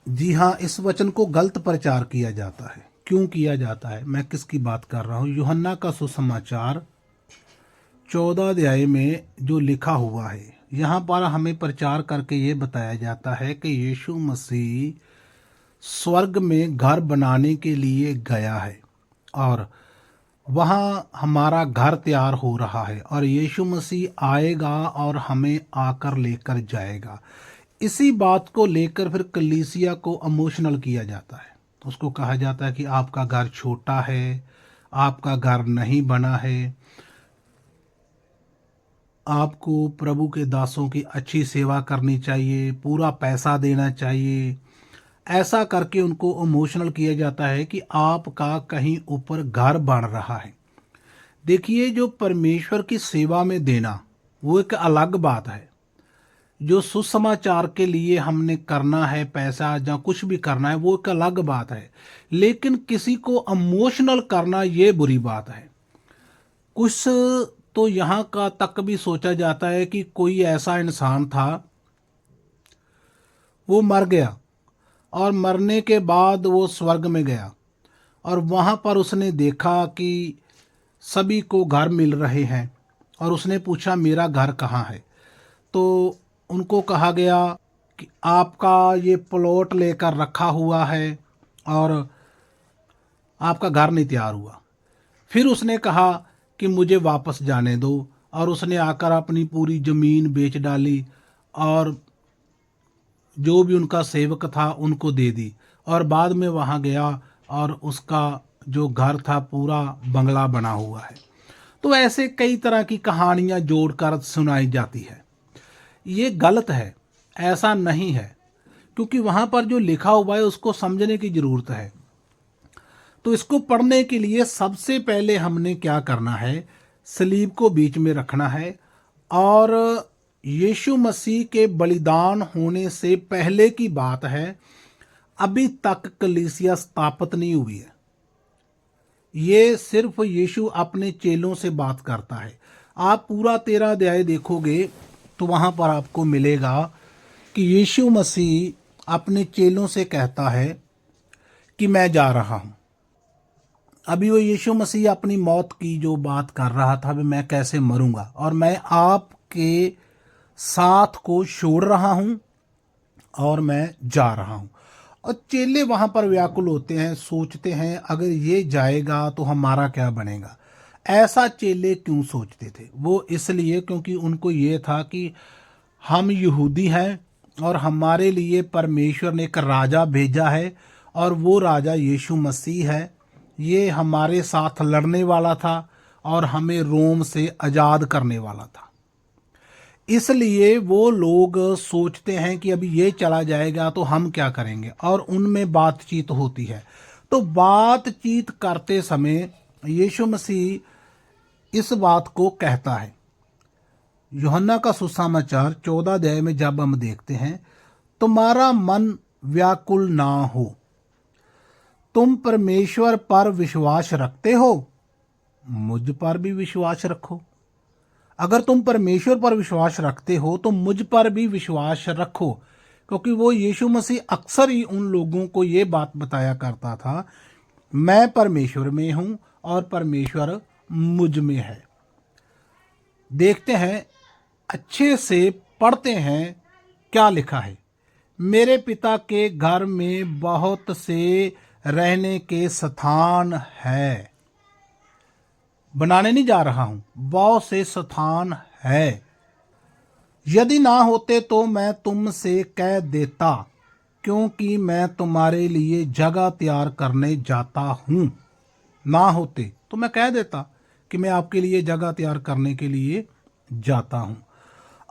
जी हाँ, इस वचन को गलत प्रचार किया जाता है। क्यों किया जाता है? मैं किसकी बात कर रहा हूँ? यूहन्ना का सुसमाचार 14 अध्याय में जो लिखा हुआ है, यहाँ पर हमें प्रचार करके ये बताया जाता है कि यीशु मसीह स्वर्ग में घर बनाने के लिए गया है और वहाँ हमारा घर तैयार हो रहा है और यीशु मसीह आएगा और हमें आकर लेकर जाएगा। इसी बात को लेकर फिर कलीसिया को इमोशनल किया जाता है। उसको कहा जाता है कि आपका घर छोटा है, आपका घर नहीं बना है, आपको प्रभु के दासों की अच्छी सेवा करनी चाहिए, पूरा पैसा देना चाहिए। ऐसा करके उनको इमोशनल किया जाता है कि आपका कहीं ऊपर घर बन रहा है। देखिए, जो परमेश्वर की सेवा में देना वो एक अलग बात है। जो सुसमाचार के लिए हमने करना है, पैसा या कुछ भी करना है, वो एक अलग बात है। लेकिन किसी को इमोशनल करना ये बुरी बात है। कुछ तो यहाँ का तक भी सोचा जाता है कि कोई ऐसा इंसान था, वो मर गया और मरने के बाद वो स्वर्ग में गया और वहाँ पर उसने देखा कि सभी को घर मिल रहे हैं और उसने पूछा मेरा घर कहाँ है। तो उनको कहा गया कि आपका ये प्लॉट लेकर रखा हुआ है और आपका घर नहीं तैयार हुआ। फिर उसने कहा कि मुझे वापस जाने दो और उसने आकर अपनी पूरी ज़मीन बेच डाली और जो भी उनका सेवक था उनको दे दी और बाद में वहाँ गया और उसका जो घर था पूरा बंगला बना हुआ है। तो ऐसे कई तरह की कहानियाँ जोड़कर सुनाई जाती है। ये गलत है, ऐसा नहीं है, क्योंकि वहाँ पर जो लिखा हुआ है उसको समझने की ज़रूरत है। तो इसको पढ़ने के लिए सबसे पहले हमने क्या करना है? सलीब को बीच में रखना है और यीशु मसीह के बलिदान होने से पहले की बात है, अभी तक कलीसिया स्थापित नहीं हुई है। ये सिर्फ यीशु अपने चेलों से बात करता है। आप पूरा 13 अध्याय देखोगे तो वहाँ पर आपको मिलेगा कि यीशु मसीह अपने चेलों से कहता है कि मैं जा रहा हूँ। अभी वो यीशु मसीह अपनी मौत की जो बात कर रहा था, भी मैं कैसे मरूंगा और मैं आपके साथ को छोड़ रहा हूँ और मैं जा रहा हूँ। और चेले वहाँ पर व्याकुल होते हैं, सोचते हैं अगर ये जाएगा तो हमारा क्या बनेगा। ऐसा चेले क्यों सोचते थे? वो इसलिए क्योंकि उनको ये था कि हम यहूदी हैं और हमारे लिए परमेश्वर ने एक राजा भेजा है और वो राजा यीशु मसीह है। ये हमारे साथ लड़ने वाला था और हमें रोम से आज़ाद करने वाला था। इसलिए वो लोग सोचते हैं कि अभी ये चला जाएगा तो हम क्या करेंगे, और उनमें बातचीत होती है। तो बातचीत करते समय यीशु मसीह इस बात को कहता है। यूहन्ना का सुसमाचार 14 अध्याय में जब हम देखते हैं, तुम्हारा मन व्याकुल ना हो, तुम परमेश्वर पर विश्वास रखते हो, मुझ पर भी विश्वास रखो। अगर तुम परमेश्वर पर विश्वास रखते हो तो मुझ पर भी विश्वास रखो। क्योंकि वो यीशु मसीह अक्सर ही उन लोगों को ये बात बताया करता था, मैं परमेश्वर में हूं और परमेश्वर मुझ में है। देखते हैं, अच्छे से पढ़ते हैं क्या लिखा है। मेरे पिता के घर में बहुत से रहने के स्थान है। बनाने नहीं जा रहा हूं, बहुत से स्थान है। यदि ना होते तो मैं तुमसे कह देता, क्योंकि मैं तुम्हारे लिए जगह तैयार करने जाता हूं। ना होते तो मैं कह देता कि मैं आपके लिए जगह तैयार करने के लिए जाता हूं।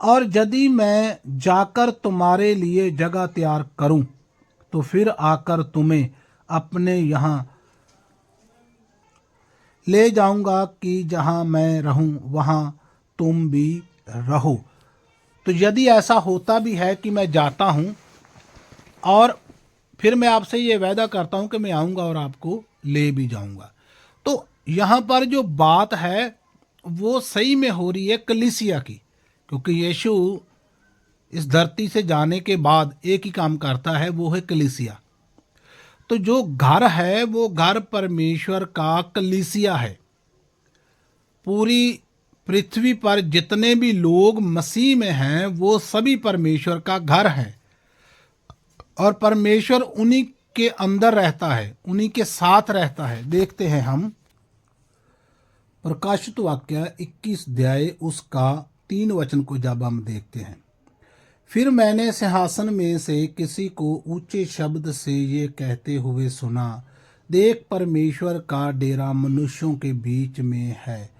और यदि मैं जाकर तुम्हारे लिए जगह तैयार करूं तो फिर आकर तुम्हें अपने यहाँ ले जाऊंगा कि जहां मैं रहूं वहां तुम भी रहो। तो यदि ऐसा होता भी है कि मैं जाता हूं और फिर मैं आपसे ये वादा करता हूं कि मैं आऊंगा और आपको ले भी जाऊंगा। तो यहाँ पर जो बात है वो सही में हो रही है कलीसिया की, क्योंकि यीशु इस धरती से जाने के बाद एक ही काम करता है, वो है कलीसिया। तो जो घर है वो घर परमेश्वर का कलीसिया है। पूरी पृथ्वी पर जितने भी लोग मसीह में हैं वो सभी परमेश्वर का घर है, और परमेश्वर उन्हीं के अंदर रहता है, उन्हीं के साथ रहता है। देखते हैं हम प्रकाशित वाक्य 21 अध्याय उसका 3 वचन को जब हम देखते हैं। फिर मैंने सिंहासन में से किसी को ऊंचे शब्द से ये कहते हुए सुना, देख परमेश्वर का डेरा मनुष्यों के बीच में है,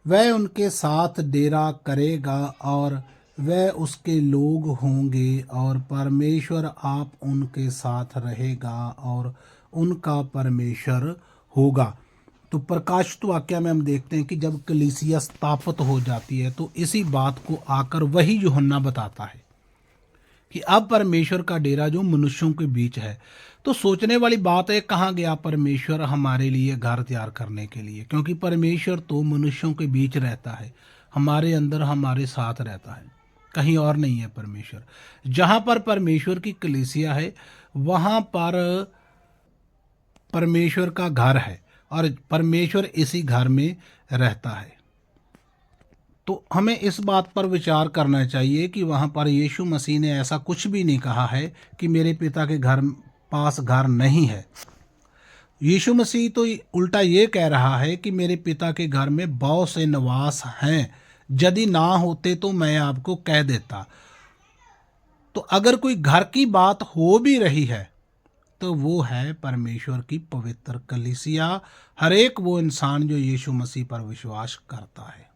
वह उनके साथ डेरा करेगा और वह उसके लोग होंगे, और परमेश्वर आप उनके साथ रहेगा और उनका परमेश्वर होगा। तो प्रकाशित वाक्य में हम देखते हैं कि जब कलीसिया स्थापित हो जाती है तो इसी बात को आकर वही यूहन्ना बताता है कि अब परमेश्वर का डेरा जो मनुष्यों के बीच है। तो सोचने वाली बात है, कहाँ गया परमेश्वर हमारे लिए घर तैयार करने के लिए? क्योंकि परमेश्वर तो मनुष्यों के बीच रहता है, हमारे अंदर हमारे साथ रहता है, कहीं और नहीं है परमेश्वर। जहाँ पर परमेश्वर की कलीसिया है वहाँ पर परमेश्वर का घर है और परमेश्वर इसी घर में रहता है। तो हमें इस बात पर विचार करना चाहिए कि वहाँ पर यीशु मसीह ने ऐसा कुछ भी नहीं कहा है कि मेरे पिता के घर पास घर नहीं है। यीशु मसीह तो उल्टा ये कह रहा है कि मेरे पिता के घर में बहुत से निवास हैं, यदि ना होते तो मैं आपको कह देता। तो अगर कोई घर की बात हो भी रही है तो वो है परमेश्वर की पवित्र कलीसिया, हर एक वो इंसान जो यीशु मसीह पर विश्वास करता है।